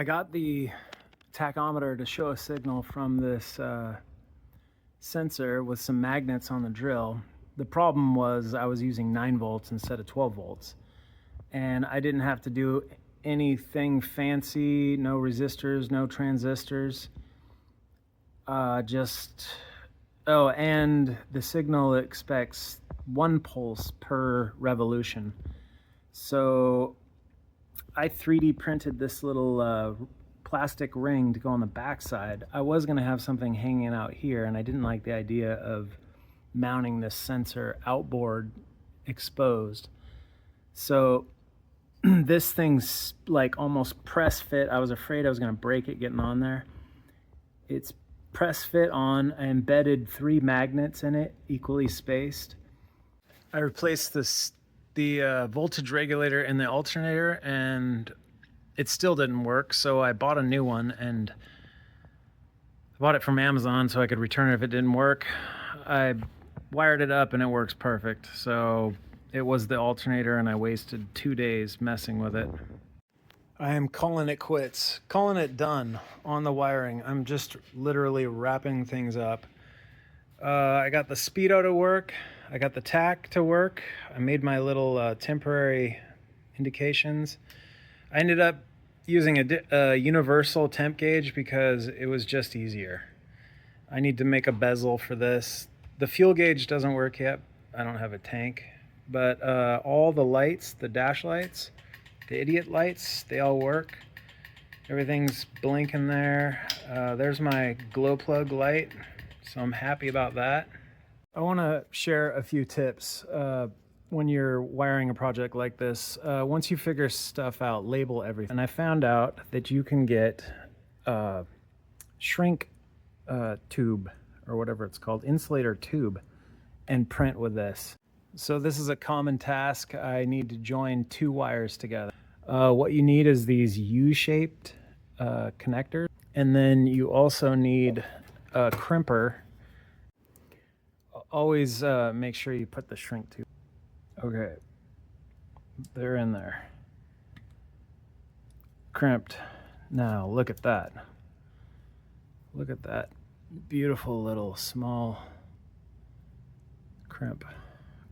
I got the tachometer to show a signal from this sensor with some magnets on the drill. The problem was I was using 9 volts instead of 12 volts. And I didn't have to do anything fancy, no resistors, no transistors. And the signal expects 1 pulse per revolution. So I 3D printed this little plastic ring to go on the backside. I was gonna have something hanging out here, and I didn't like the idea of mounting this sensor outboard exposed. So this thing's like almost press fit. I was afraid I was gonna break it getting on there. It's press fit on. I embedded 3 magnets in it, equally spaced. I replaced the voltage regulator in the alternator, and it still didn't work, so I bought a new one, and I bought it from Amazon so I could return it if it didn't work. I wired it up and it works perfect. So it was the alternator, and I wasted 2 days messing with it. I am calling it quits, calling it done on the wiring. I'm just literally wrapping things up. I got the speedo to work. I got the Tach to work. I made my little temporary indications. I ended up using a universal temp gauge because it was just easier. I need to make a bezel for this. The fuel gauge doesn't work yet. I don't have a tank. But all the lights, the dash lights, the idiot lights, they all work. Everything's blinking there. There's my glow plug light, so I'm happy about that. I want to share a few tips when you're wiring a project like this. Once you figure stuff out, label everything. And I found out that you can get shrink tube, or whatever it's called, insulator tube, and print with this. So this is a common task. I need to join 2 wires together. What you need is these U-shaped connectors, and then you also need a crimper. Always make sure you put the shrink tube. Okay, they're in there. Crimped. Now look at that. Look at that beautiful little small crimp.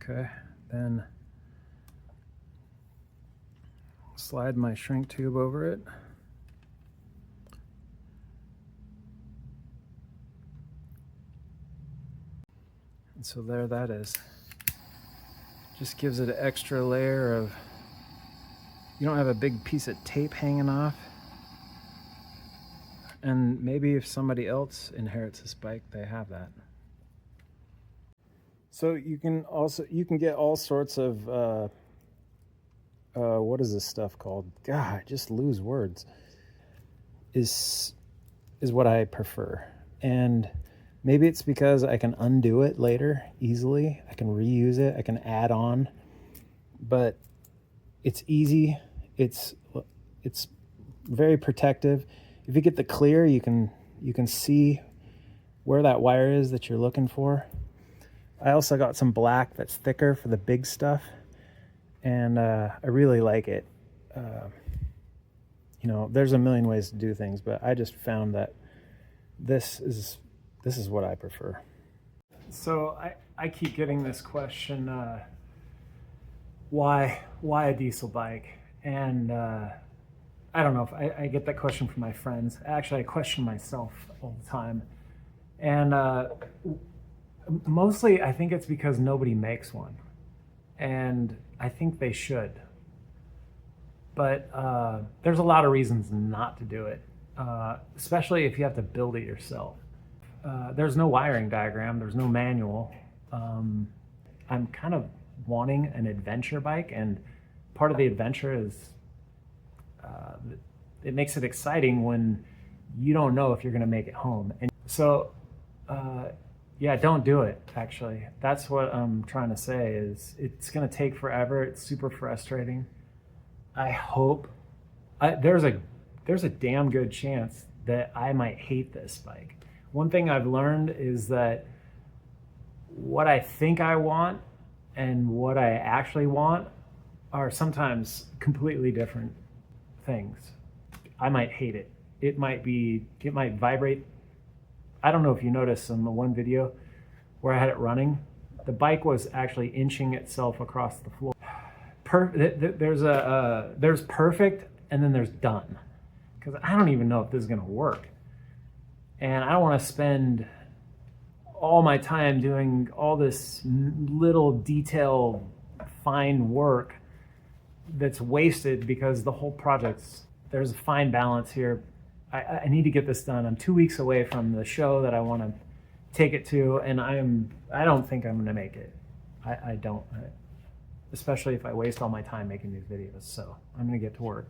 Okay, then slide my shrink tube over it. And so there that is. Just gives it an extra layer of, you don't have a big piece of tape hanging off. And maybe if somebody else inherits this bike, they have that. So you can get all sorts of, what is this stuff called? God, I just lose words. Is what I prefer. And maybe it's because I can undo it later easily. I can reuse it. I can add on. But it's easy. It's very protective. If you get the clear, you can see where that wire is that you're looking for. I also got some black that's thicker for the big stuff, and I really like it. You know, there's a million ways to do things, but I just found that this is what I prefer. So I keep getting this question, why a diesel bike? And I don't know if I get that question from my friends. Actually, I question myself all the time. And mostly I think it's because nobody makes one. And I think they should. But there's a lot of reasons not to do it, especially if you have to build it yourself. There's no wiring diagram, there's no manual. I'm kind of wanting an adventure bike, and part of the adventure is it makes it exciting when you don't know if you're going to make it home. And so yeah, don't do it. Actually, that's what I'm trying to say. Is it's going to take forever. It's super frustrating. I hope there's a damn good chance that I might hate this bike. One thing I've learned is that what I think I want and what I actually want are sometimes completely different things. I might hate it. It might vibrate. I don't know if you noticed in the one video where I had it running, the bike was actually inching itself across the floor. There's perfect and then there's done. Because I don't even know if this is gonna work. And I don't wanna spend all my time doing all this little detail, fine work that's wasted because the whole project's, there's a fine balance here. I need to get this done. I'm 2 weeks away from the show that I want to take it to, and I don't think I'm going to make it. I don't, especially if I waste all my time making these videos. So I'm going to get to work.